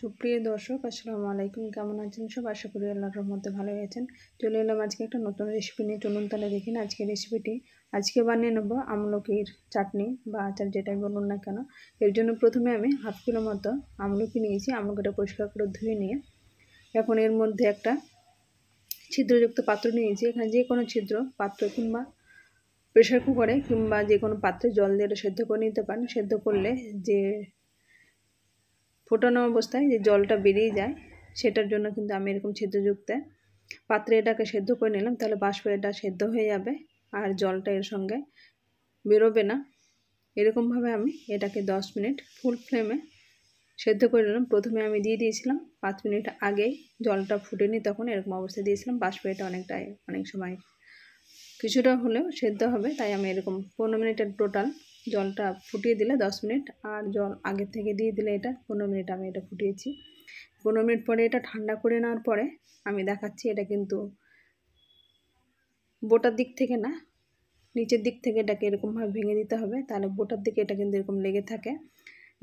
সুপ্রিয় দর্শক আসসালামু আলাইকুম, কেমন আছেন সব? আশা করি আল্লাহর রহমতে ভালো আছেন। চলে এলাম আজকে একটা নতুন রেসিপি নিয়ে। চলুন তাহলে দেখি না আজকে রেসিপিটি। আজকে বানিয়ে নেব আমলকির চাটনি বা আচার, যেটাই বলুন না কেন। এর জন্য প্রথমে আমি হাফ কিলো মতো আমলকি নিয়েছি। আমলকিটা পরিষ্কার করে ধুয়ে নিয়ে এখন এর মধ্যে একটা ছিদ্রযুক্ত পাত্র নিয়েছি। এখানে যে কোনো ছিদ্র পাত্র কিংবা প্রেশার কুকারে কিংবা যে কোনো পাত্রে জল দিয়ে এটা সেদ্ধ করে নিতে পারেন। সেদ্ধ করলে যে ফোটানো অবস্থায় যে জলটা বেরিয়ে যায়, সেটার জন্য কিন্তু আমি এরকম ছিদ্রযুক্ত পাত্রে এটাকে সেদ্ধ করে নিলাম। তাহলে বাষ্প এটা সেদ্ধ হয়ে যাবে আর জলটা এর সঙ্গে বেরোবে না। এরকমভাবে আমি এটাকে 10 মিনিট ফুল ফ্লেমে সেদ্ধ করে নিলাম। প্রথমে আমি দিয়ে দিয়েছিলাম 5 মিনিট আগেই, জলটা ফুটেনি তখন এরকম অবস্থায় দিয়েছিলাম। বাষ্প এটা অনেক সময় কিছুটা হলেও সেদ্ধ হবে, তাই আমি এরকম 15 মিনিটের টোটাল জলটা ফুটিয়ে দিলে 10 মিনিট, আর জল আগে থেকে দিয়ে দিলে এটা 15 মিনিট আমি এটা ফুটিয়েছি। 15 মিনিট পরে এটা ঠান্ডা করে নেওয়ার পরে আমি দেখাচ্ছি। এটা কিন্তু বোটার দিক থেকে না, নিচের দিক থেকে এটাকে এরকমভাবে ভেঙে দিতে হবে, তাহলে বোটার দিকে এটা কিন্তু এরকম লেগে থাকে।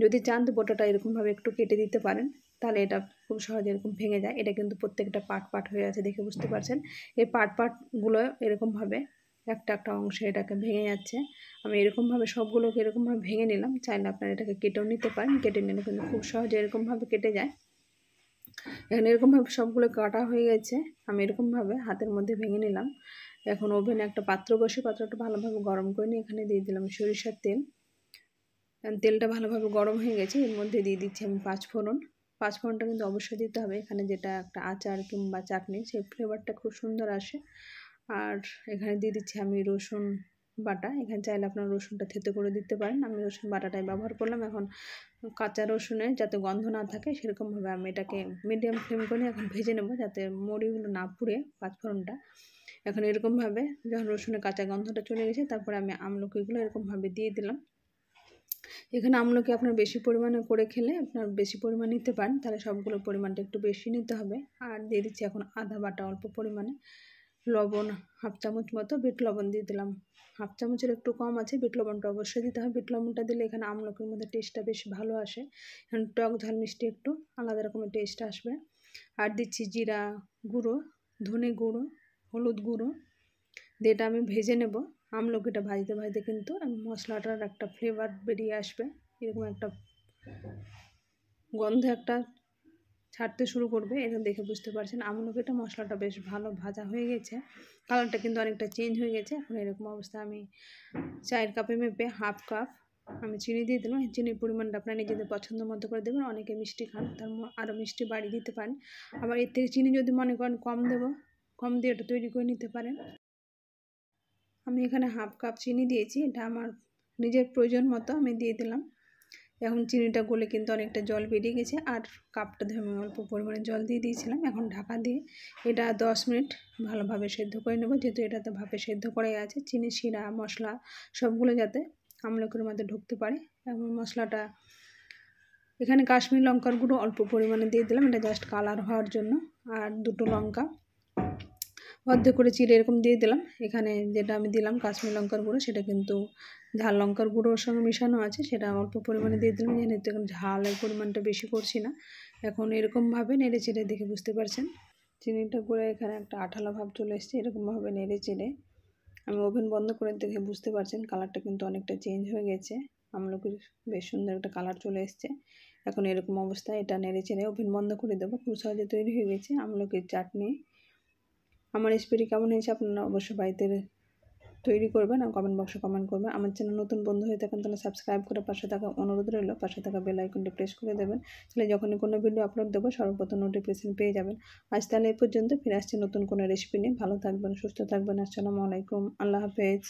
যদি চান তো বোটাটা এরকমভাবে একটু কেটে দিতে পারেন, তাহলে এটা খুব সহজে এরকম ভেঙে যায়। এটা কিন্তু প্রত্যেকটা পার্ট হয়ে আছে, দেখে বুঝতে পারছেন। এই পার্টগুলো এরকমভাবে একটা একটা অংশে এটাকে ভেঙে যাচ্ছে। আমি এরকমভাবে সবগুলোকে এরকমভাবে ভেঙে নিলাম। চাইলে আপনারা এটাকে কেটেও নিতে পারেন, কেটে নিলে কিন্তু খুব সহজে এরকমভাবে কেটে যায়। এখানে এরকমভাবে সবগুলো কাটা হয়ে গেছে। আমি এরকমভাবে হাতের মধ্যে ভেঙে নিলাম। এখন ওভেনে একটা পাত্র বসে পাত্রটা ভালোভাবে গরম করে নিয়ে এখানে দিয়ে দিলাম সরিষার তেল। তেলটা ভালোভাবে গরম হয়ে গেছে, এর মধ্যে দিয়ে দিচ্ছি আমি 5 ফোড়ন। 5 ফোড়নটা কিন্তু অবশ্যই দিতে হবে, এখানে যেটা একটা আচার কিংবা চাটনি সেই ফ্লেভারটা খুব সুন্দর আসে। আর এখানে দিয়ে দিচ্ছি আমি রসুন বাটা। এখানে চাইলে আপনার রসুনটা থেতো করে দিতে পারেন, আমি রসুন বাটাটাই ব্যবহার করলাম। এখন কাঁচা রসুনের যাতে গন্ধ না থাকে সেরকমভাবে আমি এটাকে মিডিয়াম ফ্লেম করে এখন ভেজে নেব, যাতে মরিগুলো না পুড়ে 5 ফোড়নটা। এখন এরকমভাবে যখন রসুনের কাঁচা গন্ধটা চলে গেছে, তারপরে আমি আমলকিগুলো এরকমভাবে দিয়ে দিলাম। এখানে আমলকি আপনার বেশি পরিমাণে করে খেলে আপনার বেশি পরিমাণ নিতে পারেন, তাহলে সবগুলো পরিমাণটা একটু বেশি নিতে হবে। আর দিয়ে দিচ্ছি এখন আদা বাটা অল্প পরিমাণে, লবণ হাফ চামচ মতো, বিট লবণ দিয়ে দিলাম হাফ চামচের একটু কম আছে। বিট লবণটা অবশ্যই দিতে হবে, বিট লবণটা দিলে এখানে আমলকির মধ্যে টেস্টটা বেশ ভালো আসে। এখন টক ঝাল মিষ্টি একটু আলাদা রকমের টেস্ট আসবে। আর দিচ্ছি জিরা গুঁড়ো, ধনে গুঁড়ো, হলুদ গুঁড়ো দিয়ে এটা আমি ভেজে নেব। আমলকিটা ভাজতে কিন্তু মশলাটার একটা ফ্লেভার বেরিয়ে আসবে, এরকম একটা গন্ধ একটা ছাড়তে শুরু করবে। এটা দেখে বুঝতে পারছেন আমলকিটা মশলাটা বেশ ভালো ভাজা হয়ে গেছে, কালারটা কিন্তু অনেকটা চেঞ্জ হয়ে গেছে। এখন এরকম অবস্থা আমি চায়ের কাপে মেপে হাফ কাপ আমি চিনি দিয়ে দিলাম। চিনির পরিমাণটা আপনারা নিজেদের পছন্দ মতো করে দেবেন। অনেকে মিষ্টি খান, তার আরও মিষ্টি বাড়িয়ে দিতে পারেন। আবার এর থেকে চিনি যদি মনে করেন কম দেবো, কম দিয়ে এটা তৈরি করে নিতে পারেন। আমি এখানে হাফ কাপ চিনি দিয়েছি, এটা আমার নিজের প্রয়োজন মতো আমি দিয়ে দিলাম। এখন চিনিটা গলে কিন্তু অনেকটা জল বেরিয়ে গেছে, আর কাপটা ধরে আমি অল্প পরিমাণে জল দিয়ে দিয়েছিলাম। এখন ঢাকা দিয়ে এটা 10 মিনিট ভালোভাবে সেদ্ধ করে নেব, যেহেতু এটাতে ভাপে সেদ্ধ করাই আছে। চিনি শিরা মশলা সবগুলো যাতে আমলকির মধ্যে ঢুকতে পারে। এবং মশলাটা এখানে কাশ্মীরি লঙ্কার গুঁড়ো অল্প পরিমাণে দিয়ে দিলাম, এটা জাস্ট কালার হওয়ার জন্য। আর দুটো লঙ্কা অর্ধেক করে চিড়ে এরকম দিয়ে দিলাম। এখানে যেটা আমি দিলাম কাশ্মীরি লঙ্কার গুঁড়ো, সেটা কিন্তু ঝাল লঙ্কার গুঁড়োর সঙ্গে মেশানো আছে, সেটা অল্প পরিমাণে দিয়ে দিলাম, যেহেতু এখন ঝালের পরিমাণটা বেশি করছি না। এখন এরকমভাবে নেড়ে চেড়ে দেখে বুঝতে পারছেন চিনিটা করে এখানে একটা আঠালো ভাব চলে এসছে। এরকমভাবে নেড়ে চেড়ে আমি ওভেন বন্ধ করে দেখে বুঝতে পারছেন কালারটা কিন্তু অনেকটা চেঞ্জ হয়ে গেছে, আমলকির বেশ সুন্দর একটা কালার চলে এসছে। এখন এরকম অবস্থায় এটা নেড়ে চেড়ে ওভেন বন্ধ করে দেবো। খুব সহজে তৈরি হয়ে গেছে আমলকির চাটনি। আমার রেসিপিটি কেমন হয়েছে আপনারা অবশ্যই বাড়িতে তৈরি করবেন আর কমেন্ট বক্সে কমেন্ট করবেন। আমার চ্যানেল নতুন বন্ধু হয়ে থাকেন তাহলে সাবস্ক্রাইব করে পাশে থাকা অনুরোধ রইল, পাশে থাকা বেল আইকনটি প্রেস করে দেবেন, তাহলে যখনই কোনো ভিডিও আপলোড দেবো সর্বপ্রথম নোটিফিকেশন পেয়ে যাবেন। আজ তাহলে এই পর্যন্ত, ফিরে আসছি নতুন কোনো রেসিপি নিয়ে। ভালো থাকবেন, সুস্থ থাকবেন। আসসালামু আলাইকুম, আল্লাহ হাফেজ।